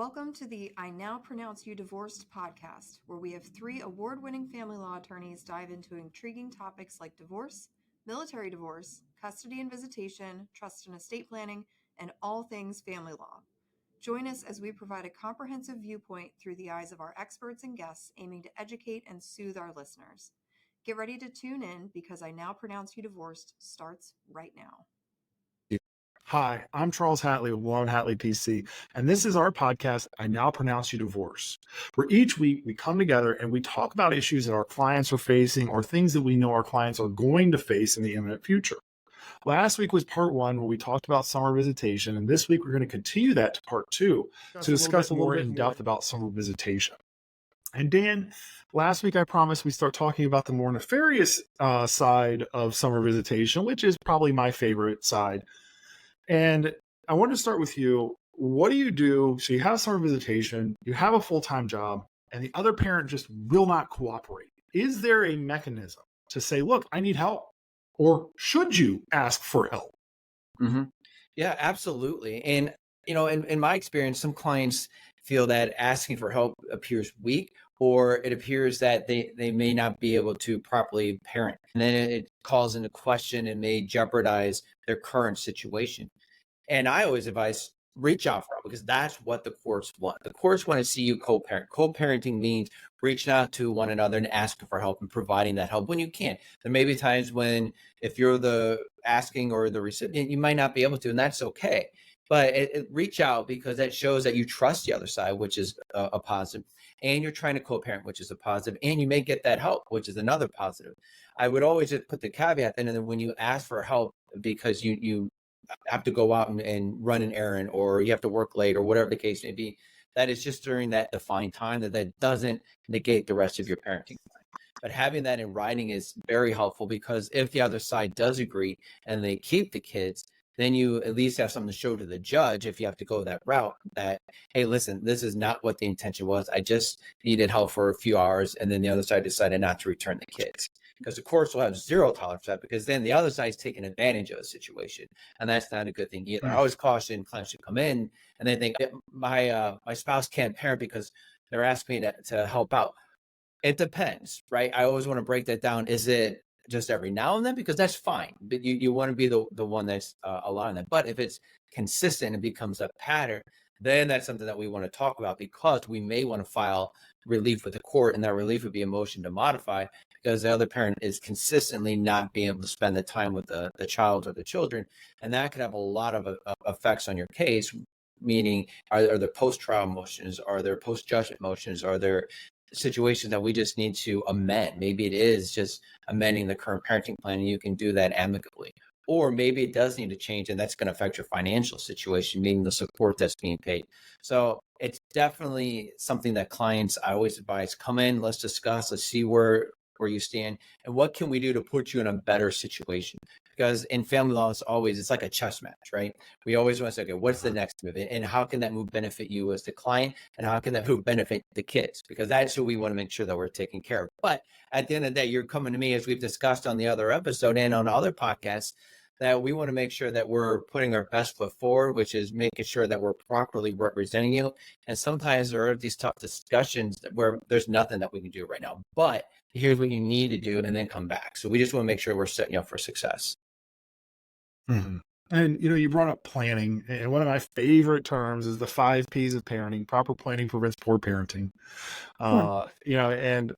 Welcome to the I Now Pronounce You Divorced podcast, where we have three award-winning family law attorneys dive into intriguing topics like divorce, military divorce, custody and visitation, trust and estate planning, and all things family law. Join us as we provide a comprehensive viewpoint through the eyes of our experts and guests, aiming to educate and soothe our listeners. Get ready to tune in because I Now Pronounce You Divorced starts right now. Hi, I'm Charles Hatley with Malone Hatley PC, and this is our podcast, I Now Pronounce You Divorced, where each week we come together and we talk about issues that our clients are facing or things that we know our clients are going to face in the imminent future. Last week was part one, where we talked about summer visitation, and this week we're going to continue that to part two to discuss a little bit in depth about summer visitation. And Dan, last week I promised we start talking about the more nefarious side of summer visitation, which is probably my favorite side. And I want to start with you. What do you do? So you have summer visitation, you have a full-time job, and the other parent just will not cooperate. Is there a mechanism to say, look, I need help? Or should you ask for help? Mm-hmm. Yeah, absolutely. And, in my experience, some clients feel that asking for help appears weak, or it appears that they may not be able to properly parent. And then it calls into question and may jeopardize their current situation. And I always advise reach out for help, because that's what the courts want. The courts want to see you co-parent. Co-parenting means reaching out to one another and asking for help and providing that help when you can. There may be times when, if you're the asking or the recipient, you might not be able to, and that's okay. But reach out, because that shows that you trust the other side, which is a positive, and you're trying to co-parent, which is a positive, and you may get that help, which is another positive. I would always just put the caveat then, and then when you ask for help because you have to go out and run an errand, or you have to work late, or whatever the case may be, that is just during that defined time, that doesn't negate the rest of your parenting time. But having that in writing is very helpful, because if the other side does agree and they keep the kids, then you at least have something to show to the judge, if you have to go that route, that, hey, listen, this is not what the intention was. I just needed help for a few hours, and then the other side decided not to return the kids. Because the courts will have zero tolerance for that, because then the other side's taking advantage of a situation, and that's not a good thing either. I always caution clients to come in and they think, my spouse can't parent because they're asking me to help out. It depends, right? I always want to break that down. Is it just every now and then? Because that's fine, but you want to be the one that's allowing that. But if it's consistent and becomes a pattern, then that's something that we want to talk about, because we may want to file relief with the court, and that relief would be a motion to modify, because the other parent is consistently not being able to spend the time with the child or the children. And that could have a lot of effects on your case, meaning are there post-trial motions? Are there post-judgment motions? Are there situations that we just need to amend? Maybe it is just amending the current parenting plan, and you can do that amicably. Or maybe it does need to change, and that's going to affect your financial situation, meaning the support that's being paid. So it's definitely something that clients, I always advise, come in, let's discuss, let's see where you stand, and what can we do to put you in a better situation. Because in family law, it's like a chess match, right? We always want to say, okay, what's the next move? And how can that move benefit you as the client? And how can that move benefit the kids? Because that's who we want to make sure that we're taking care of. But at the end of the day, you're coming to me, as we've discussed on the other episode and on other podcasts, that we want to make sure that we're putting our best foot forward, which is making sure that we're properly representing you. And sometimes there are these tough discussions where there's nothing that we can do right now, but here's what you need to do, and then come back. So we just want to make sure we're setting you up for success. Mm-hmm. And, you brought up planning, and one of my favorite terms is the 5 Ps of parenting. Proper planning prevents poor parenting. And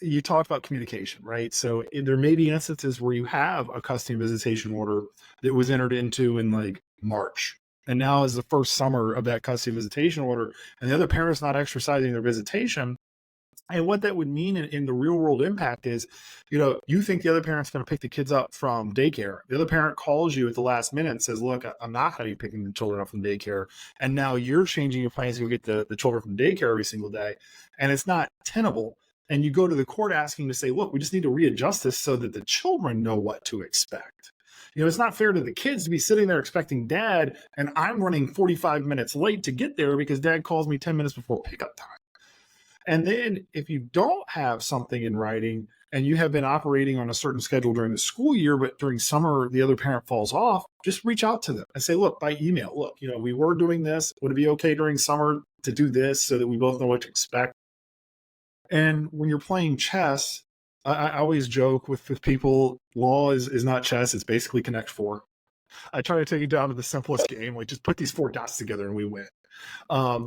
you talked about communication, right? So there may be instances where you have a custody and visitation order that was entered into in like March, and now is the first summer of that custody visitation order, and the other parent's not exercising their visitation. And what that would mean in the real world impact is, you think the other parent's going to pick the kids up from daycare. The other parent calls you at the last minute and says, look, I'm not going to be picking the children up from daycare. And now you're changing your plans to go get the children from daycare every single day. And it's not tenable. And you go to the court asking to say, look, we just need to readjust this so that the children know what to expect. It's not fair to the kids to be sitting there expecting dad, and I'm running 45 minutes late to get there because dad calls me 10 minutes before pickup time. And then if you don't have something in writing and you have been operating on a certain schedule during the school year, but during summer, the other parent falls off, just reach out to them and say, look, by email, look, we were doing this. Would it be okay during summer to do this so that we both know what to expect. And when you're playing chess, I always joke with people, law is not chess, it's basically Connect Four. I try to take it down to the simplest game, like just put these four dots together and we win.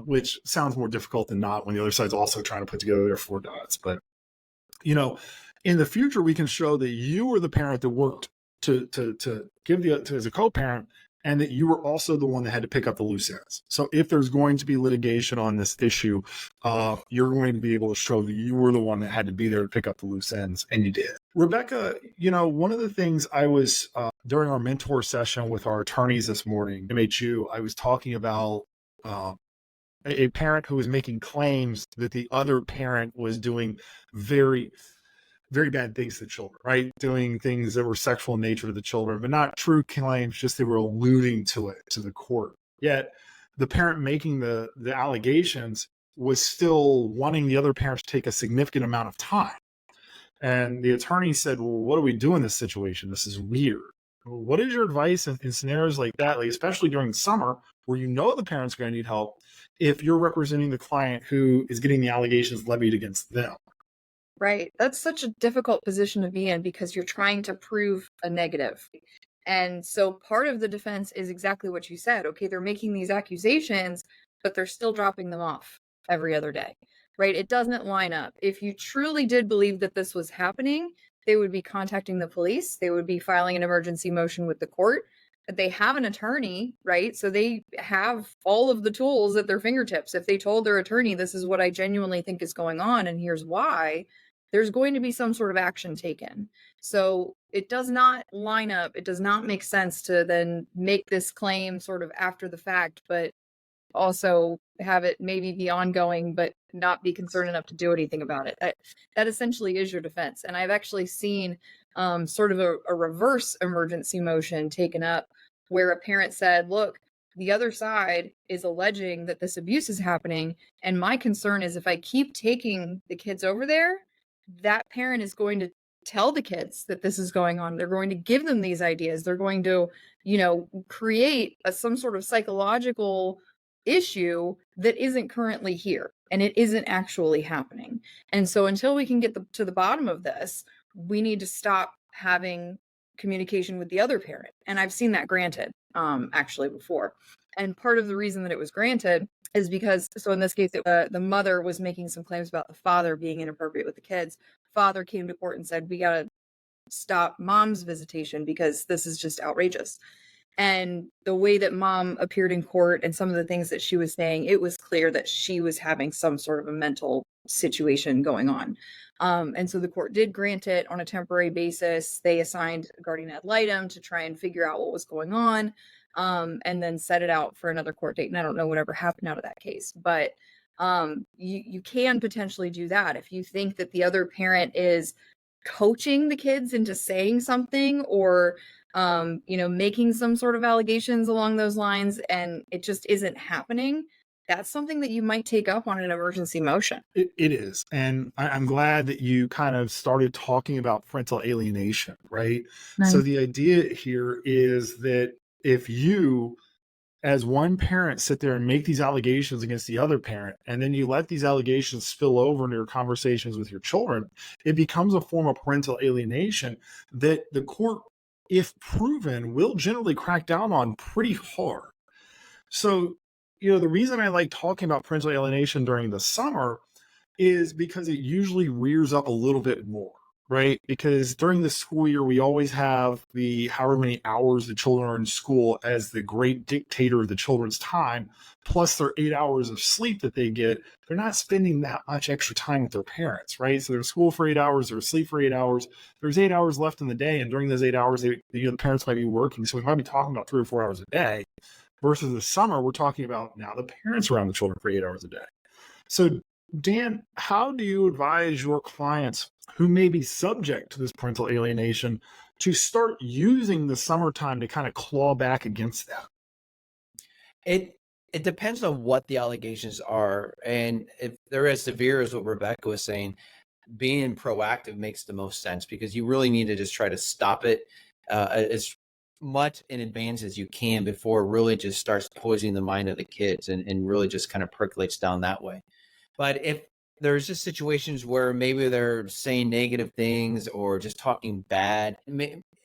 Which sounds more difficult than not when the other side's also trying to put together their four dots. But, you know, in the future, we can show that you were the parent that worked to give to as a co-parent, and that you were also the one that had to pick up the loose ends. So if there's going to be litigation on this issue, you're going to be able to show that you were the one that had to be there to pick up the loose ends, and you did. Rebecca, one of the things I was, during our mentor session with our attorneys this morning, MHU, I was talking about a parent who was making claims that the other parent was doing very, very bad things to children, right? Doing things that were sexual in nature to the children, but not true claims, just they were alluding to it to the court. Yet the parent making the allegations was still wanting the other parent to take a significant amount of time. And the attorney said, well, what do we do in this situation? This is weird. What is your advice in scenarios like that, like especially during the summer where the parent's going to need help if you're representing the client who is getting the allegations levied against them? Right. That's such a difficult position to be in because you're trying to prove a negative. And so part of the defense is exactly what you said. Okay, they're making these accusations, but they're still dropping them off every other day, right? It doesn't line up. If you truly did believe that this was happening, they would be contacting the police. They would be filing an emergency motion with the court. They have an attorney, right? So they have all of the tools at their fingertips. If they told their attorney, this is what I genuinely think is going on, and here's why, there's going to be some sort of action taken. So it does not line up. It does not make sense to then make this claim sort of after the fact, but also have it maybe be ongoing, but not be concerned enough to do anything about it. That essentially is your defense. And I've actually seen sort of a reverse emergency motion taken up where a parent said, look, the other side is alleging that this abuse is happening. And my concern is if I keep taking the kids over there, that parent is going to tell the kids that this is going on. They're going to give them these ideas. They're going to, create some sort of psychological issue that isn't currently here and it isn't actually happening. And so until we can get to the bottom of this, we need to stop having communication with the other parent. And I've seen that granted actually before. And part of the reason that it was granted is because, so in this case, the mother was making some claims about the father being inappropriate with the kids. Father came to court and said, we got to stop mom's visitation because this is just outrageous. And the way that mom appeared in court and some of the things that she was saying, it was clear that she was having some sort of a mental situation going on. And so the court did grant it on a temporary basis. They assigned a guardian ad litem to try and figure out what was going on, and then set it out for another court date. And I don't know whatever happened out of that case, but you can potentially do that if you think that the other parent is coaching the kids into saying something or making some sort of allegations along those lines and it just isn't happening. That's something that you might take up on an emergency motion. It is. And I'm glad that you kind of started talking about parental alienation, right? Nice. So the idea here is that if you, as one parent, sit there and make these allegations against the other parent, and then you let these allegations spill over into your conversations with your children, it becomes a form of parental alienation that the court, if proven, will generally crack down on pretty hard. So, the reason I like talking about parental alienation during the summer is because it usually rears up a little bit more, right? Because during the school year, we always have the however many hours the children are in school as the great dictator of the children's time, plus their 8 hours of sleep that they get. They're not spending that much extra time with their parents, right? So they're in school for 8 hours, they're asleep for 8 hours. There's 8 hours left in the day, and during those 8 hours, the parents might be working. So we might be talking about 3 or 4 hours a day. Versus the summer, we're talking about now the parents around the children for 8 hours a day. So, Dan, how do you advise your clients who may be subject to this parental alienation to start using the summertime to kind of claw back against that? It depends on what the allegations are. And if they're as severe as what Rebecca was saying, being proactive makes the most sense because you really need to just try to stop it as much in advance as you can before it really just starts poisoning the mind of the kids and really just kind of percolates down that way. But if there's just situations where maybe they're saying negative things or just talking bad,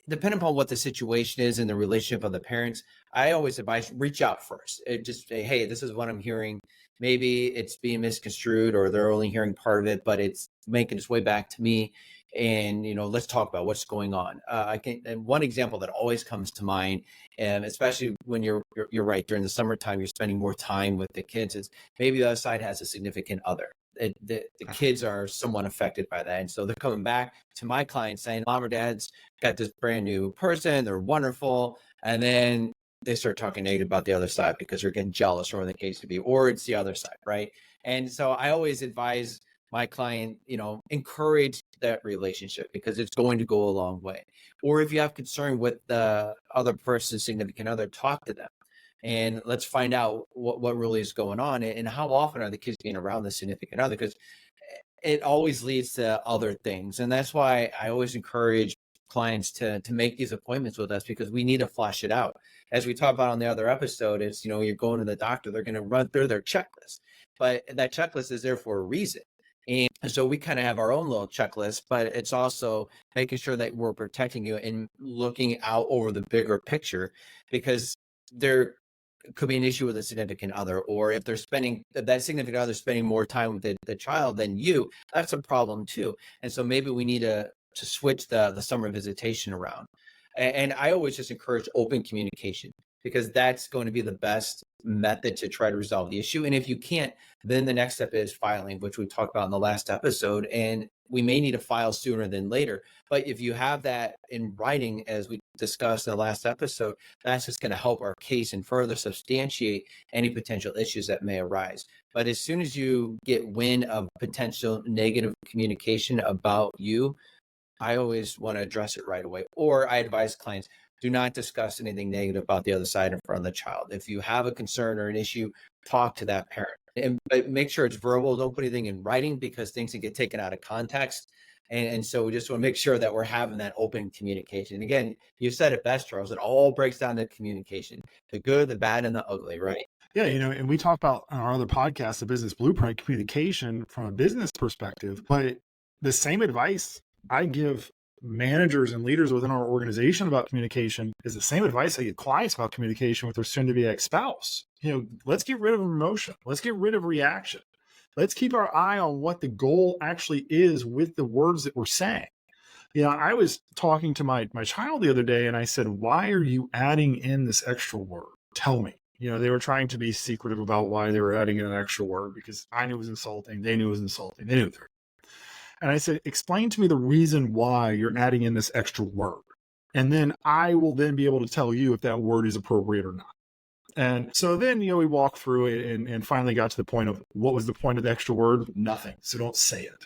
depending upon what the situation is and the relationship of the parents, I always advise reach out first. Just say, hey, this is what I'm hearing. Maybe it's being misconstrued or they're only hearing part of it, but it's making its way back to me. And, let's talk about what's going on. And one example that always comes to mind, and especially when you're right, during the summertime, you're spending more time with the kids, is maybe the other side has a significant other. The kids are somewhat affected by that. And so they're coming back to my client saying, mom or dad's got this brand new person, they're wonderful. And then they start talking negative about the other side because they're getting jealous or the case to be, or it's the other side, right? And so I always advise my client, encourage that relationship because it's going to go a long way. Or if you have concern with the other person's significant other, talk to them. And let's find out what really is going on and how often are the kids being around the significant other, because it always leads to other things. And that's why I always encourage clients to make these appointments with us, because we need to flush it out. As we talked about on the other episode, it's, you're going to the doctor, they're going to run through their checklist, but that checklist is there for a reason. And so we kind of have our own little checklist, but it's also making sure that we're protecting you and looking out over the bigger picture, because there could be an issue with a significant other, or if that significant other spending more time with the child than you, that's a problem too. And so maybe we need to switch the summer visitation around. And I always just encourage open communication, because that's going to be the best method to try to resolve the issue. And if you can't, then the next step is filing, which we talked about in the last episode. And we may need to file sooner than later. But if you have that in writing, as we discussed in the last episode, that's just going to help our case and further substantiate any potential issues that may arise. But as soon as you get wind of potential negative communication about you, I always want to address it right away. Or I advise clients, do not discuss anything negative about the other side in front of the child. If you have a concern or an issue, talk to that parent. But make sure it's verbal. Don't put anything in writing, because things can get taken out of context. And so we just want to make sure that we're having that open communication. And again, you said it best, Charles. It all breaks down to communication, the good, the bad, and the ugly, right? Yeah, and we talk about on our other podcast, the business blueprint, communication from a business perspective. But the same advice I give managers and leaders within our organization about communication is the same advice I give clients about communication with their soon-to-be ex-spouse. Let's get rid of emotion. Let's get rid of reaction. Let's keep our eye on what the goal actually is with the words that we're saying. I was talking to my child the other day, and I said, why are you adding in this extra word? Tell me. They were trying to be secretive about why they were adding in an extra word, because I knew it was insulting. They knew it was insulting. They knew it. And I said, explain to me the reason why you're adding in this extra word. And then I will then be able to tell you if that word is appropriate or not. And so then, we walked through it and finally got to the point of what was the point of the extra word? Nothing. So don't say it.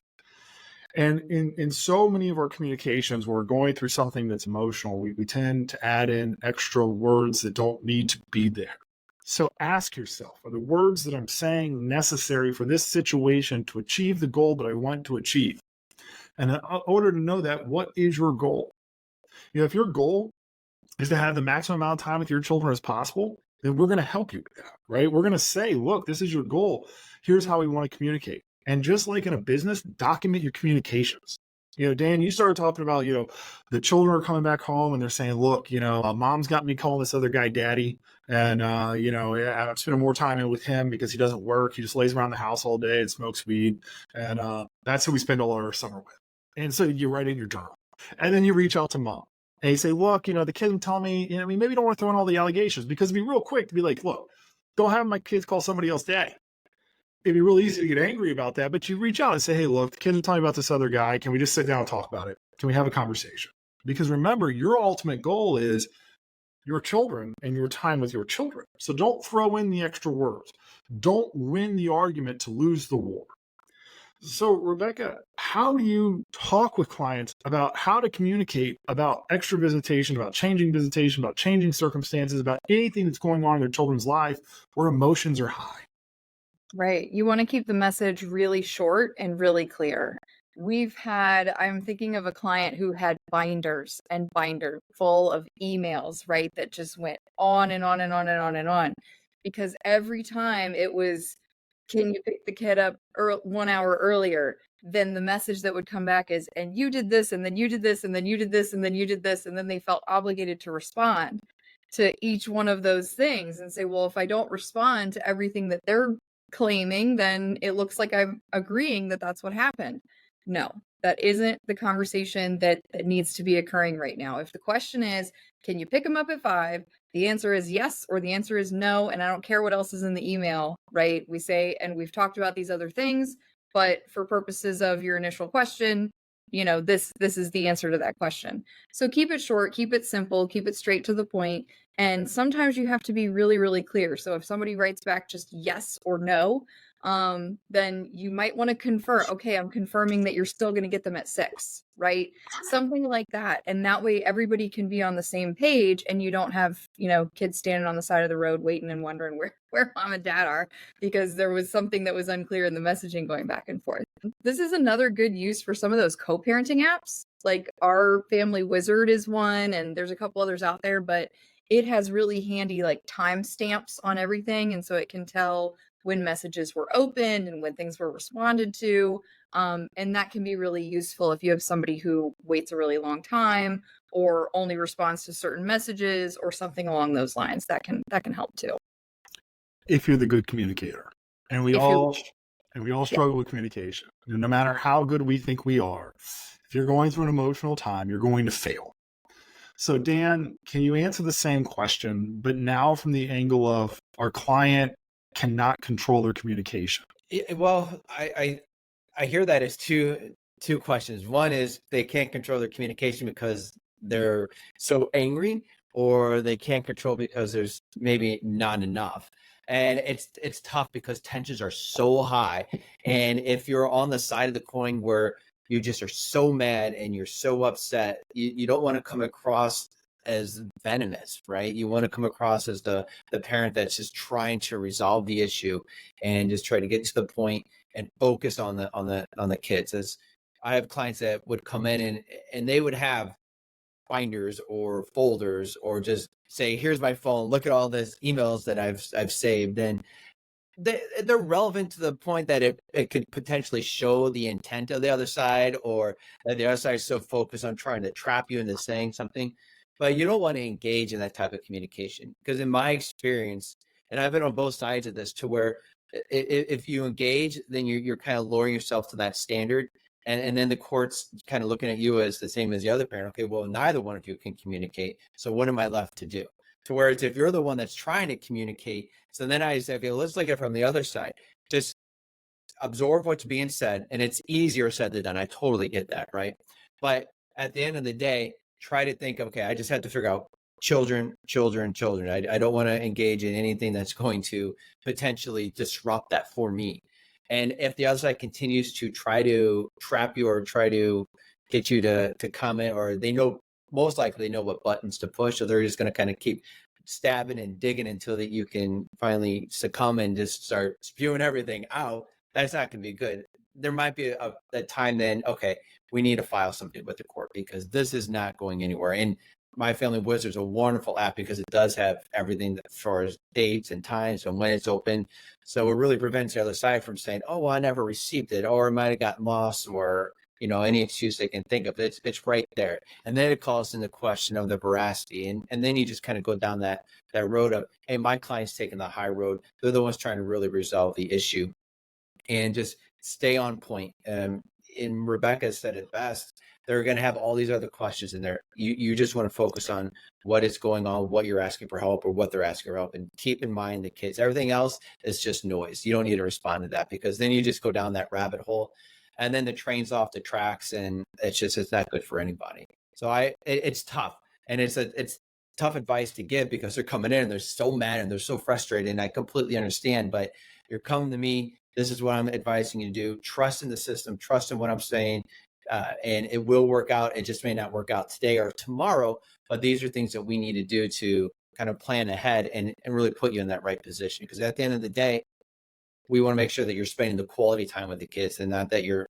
And in so many of our communications, where we're going through something that's emotional, we tend to add in extra words that don't need to be there. So ask yourself, are the words that I'm saying necessary for this situation to achieve the goal that I want to achieve? And in order to know that, what is your goal? If your goal is to have the maximum amount of time with your children as possible, then we're going to help you with that, right? We're going to say, look, this is your goal. Here's how we want to communicate. And just like in a business, document your communications. Dan, you started talking about, the children are coming back home and they're saying, look, mom's got me calling this other guy daddy. And, I'm spending more time with him because he doesn't work. He just lays around the house all day and smokes weed. And that's who we spend all our summer with. And so you write in your journal. And then you reach out to mom. And you say, look, the kids would tell me, maybe don't want to throw in all the allegations, because it'd be real quick to be like, look, don't have my kids call somebody else daddy. It'd be really easy to get angry about that, but you reach out and say, hey, look, the kids are telling me about this other guy. Can we just sit down and talk about it? Can we have a conversation? Because remember, your ultimate goal is your children and your time with your children. So don't throw in the extra words. Don't win the argument to lose the war. So, Rebecca, how do you talk with clients about how to communicate about extra visitation, about changing circumstances, about anything that's going on in their children's life where emotions are high? Right. You want to keep the message really short and really clear. I'm thinking of a client who had binders and binder full of emails, right? That just went on and on and on and on and on. Because every time it was, can you pick the kid up 1 hour earlier? Then the message that would come back is, and you did this, and then you did this, and then you did this, and then you did this. And then they felt obligated to respond to each one of those things and say, well, if I don't respond to everything that they're claiming, then it looks like I'm agreeing that that's what happened. No, that isn't the conversation that needs to be occurring right now. If the question is, can you pick them up at 5? The answer is yes, or the answer is no. And I don't care what else is in the email, right? We say, and we've talked about these other things, but for purposes of your initial question, this is the answer to that question. So keep it short, keep it simple, keep it straight to the point. And sometimes you have to be really, really clear. So if somebody writes back just yes or no, then you might want to confirm, okay, I'm confirming that you're still going to get them at 6, right? Something like that. And that way everybody can be on the same page and you don't have, kids standing on the side of the road waiting and wondering where mom and dad are because there was something that was unclear in the messaging going back and forth. This is another good use for some of those co-parenting apps. Like our Family Wizard is one, and there's a couple others out there, but it has really handy like timestamps on everything. And so it can tell when messages were opened and when things were responded to. And that can be really useful if you have somebody who waits a really long time or only responds to certain messages or something along those lines. That can help too. If you're the good communicator. And we all struggle with communication. No matter how good we think we are, if you're going through an emotional time, you're going to fail. So Dan, can you answer the same question, but now from the angle of our client cannot control their communication? Well, I hear that as two questions. One is they can't control their communication because they're so angry, or they can't control because there's maybe not enough. And it's tough because tensions are so high. And if you're on the side of the coin where you just are so mad and you're so upset, you don't want to come across as venomous, right? You want to come across as the parent that's just trying to resolve the issue and just try to get to the point and focus on the kids. As I have clients that would come in and they would have binders or folders or just say, here's my phone, look at all these emails that I've saved. And they're relevant to the point that it could potentially show the intent of the other side, or that the other side is so focused on trying to trap you into saying something. But you don't want to engage in that type of communication, because in my experience, and I've been on both sides of this, to where if you engage, then you're kind of lowering yourself to that standard. And then the court's kind of looking at you as the same as the other parent. Okay, well, neither one of you can communicate. So what am I left to do? To whereas if you're the one that's trying to communicate, so then I say, okay, let's look at it from the other side. Just absorb what's being said. And it's easier said than done. I totally get that, right? But at the end of the day, try to think, okay, I just have to figure out children. I don't want to engage in anything that's going to potentially disrupt that for me. And if the other side continues to try to trap you or try to get you to comment, or they know, most likely they know what buttons to push, so they're just going to kind of keep stabbing and digging until that you can finally succumb and just start spewing everything out. That's not going to be good. There might be a time then, okay, we need to file something with the court because this is not going anywhere. And My Family Wizard is a wonderful app because it does have everything as far as dates and times and when it's open. So it really prevents the other side from saying, oh, well, I never received it, or it might have gotten lost, or any excuse they can think of. It's right there. And then it calls into question of the veracity. And then you just kind of go down that road of, hey, my client's taking the high road. They're the ones trying to really resolve the issue and just stay on point. And Rebecca said it best. They're going to have all these other questions in there. You just want to focus on what is going on, what you're asking for help, or what they're asking for help. And keep in mind the kids. Everything else is just noise. You don't need to respond to that, because then you just go down that rabbit hole. And then the train's off the tracks, and it's not good for anybody. So it's tough. And it's tough advice to give, because they're coming in and they're so mad and they're so frustrated. And I completely understand, but you're coming to me. This is what I'm advising you to do. Trust in the system, trust in what I'm saying. And it will work out. It just may not work out today or tomorrow, but these are things that we need to do to kind of plan ahead and really put you in that right position. Because at the end of the day, we want to make sure that you're spending the quality time with the kids, and not that you're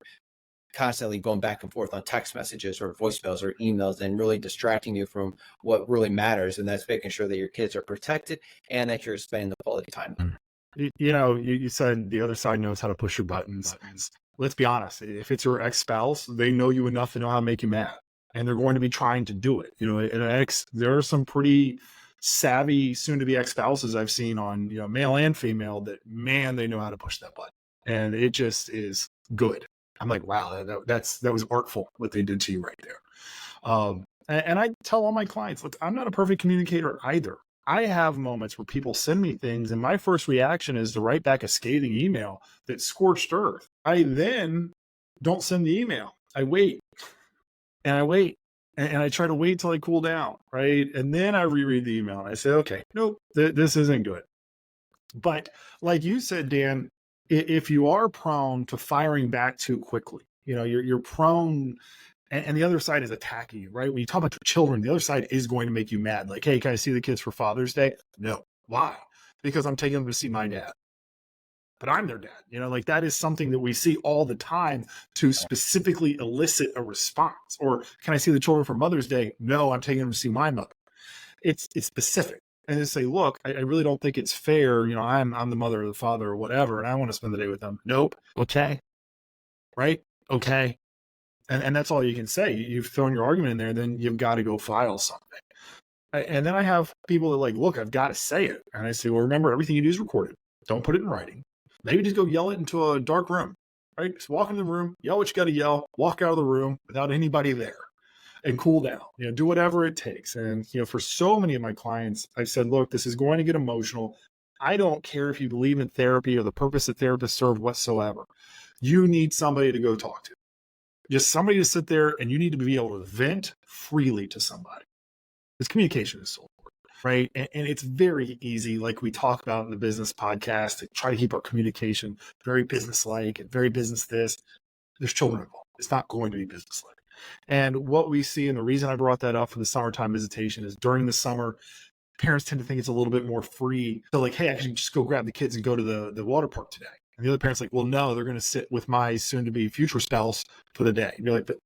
constantly going back and forth on text messages or voicemails or emails and really distracting you from what really matters. And that's making sure that your kids are protected and that you're spending the quality time. You said the other side knows how to push your buttons. Let's be honest. If it's your ex-spouse, they know you enough to know how to make you mad, and they're going to be trying to do it. There are some pretty savvy soon-to-be ex-spouses I've seen on, male and female that, man, they know how to push that button, and it just is good. I'm like, wow, that was artful what they did to you right there. And I tell all my clients, look, I'm not a perfect communicator either. I have moments where people send me things and my first reaction is to write back a scathing email that's scorched earth. I then don't send the email. I wait and I try to wait till I cool down, right? And then I reread the email and I say, okay, nope, this isn't good. But like you said, Dan, if you are prone to firing back too quickly, you're prone, and the other side is attacking you, right? When you talk about your children, the other side is going to make you mad. Like, hey, can I see the kids for Father's Day? No. Why? Because I'm taking them to see my dad. But I'm their dad. Like that is something that we see all the time to specifically elicit a response. Or can I see the children for Mother's Day? No, I'm taking them to see my mother. It's specific. And they say, look, I really don't think it's fair. I'm the mother or the father or whatever, and I want to spend the day with them. Nope. Okay. Right? Okay. And that's all you can say. You've thrown your argument in there, then you've got to go file something. And then I have people that like, look, I've got to say it. And I say, well, remember, everything you do is recorded. Don't put it in writing. Maybe just go yell it into a dark room, right? Just walk into the room, yell what you got to yell, walk out of the room without anybody there and cool down, do whatever it takes. And, for so many of my clients, I've said, look, this is going to get emotional. I don't care if you believe in therapy or the purpose that therapists serve whatsoever. You need somebody to go talk to. Just somebody to sit there, and you need to be able to vent freely to somebody. This communication is so important, right? And it's very easy, like we talk about in the business podcast, to try to keep our communication very business-like and very business this. There's children involved. It's not going to be business-like. And what we see, and the reason I brought that up for the summertime visitation, is during the summer, parents tend to think it's a little bit more free. So like, hey, I can just go grab the kids and go to the water park today. And the other parent's like, well, no, they're going to sit with my soon-to-be future spouse for the day. And you're like, but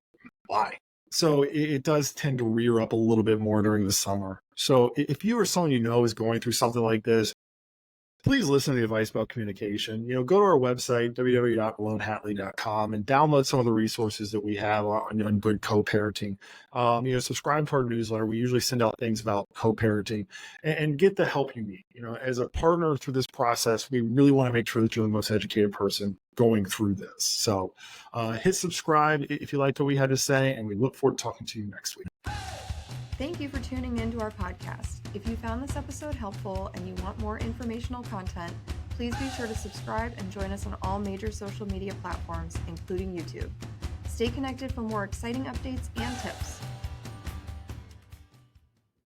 why? So it does tend to rear up a little bit more during the summer. So if you or someone is going through something like this, please listen to the advice about communication. Go to our website, www.malonehatley.com, and download some of the resources that we have on good co-parenting. Subscribe to our newsletter. We usually send out things about co-parenting and get the help you need. As a partner through this process, we really want to make sure that you're the most educated person going through this. So hit subscribe if you liked what we had to say, and we look forward to talking to you next week. Thank you for tuning in to our podcast. If you found this episode helpful and you want more informational content, please be sure to subscribe and join us on all major social media platforms, including YouTube. Stay connected for more exciting updates and tips.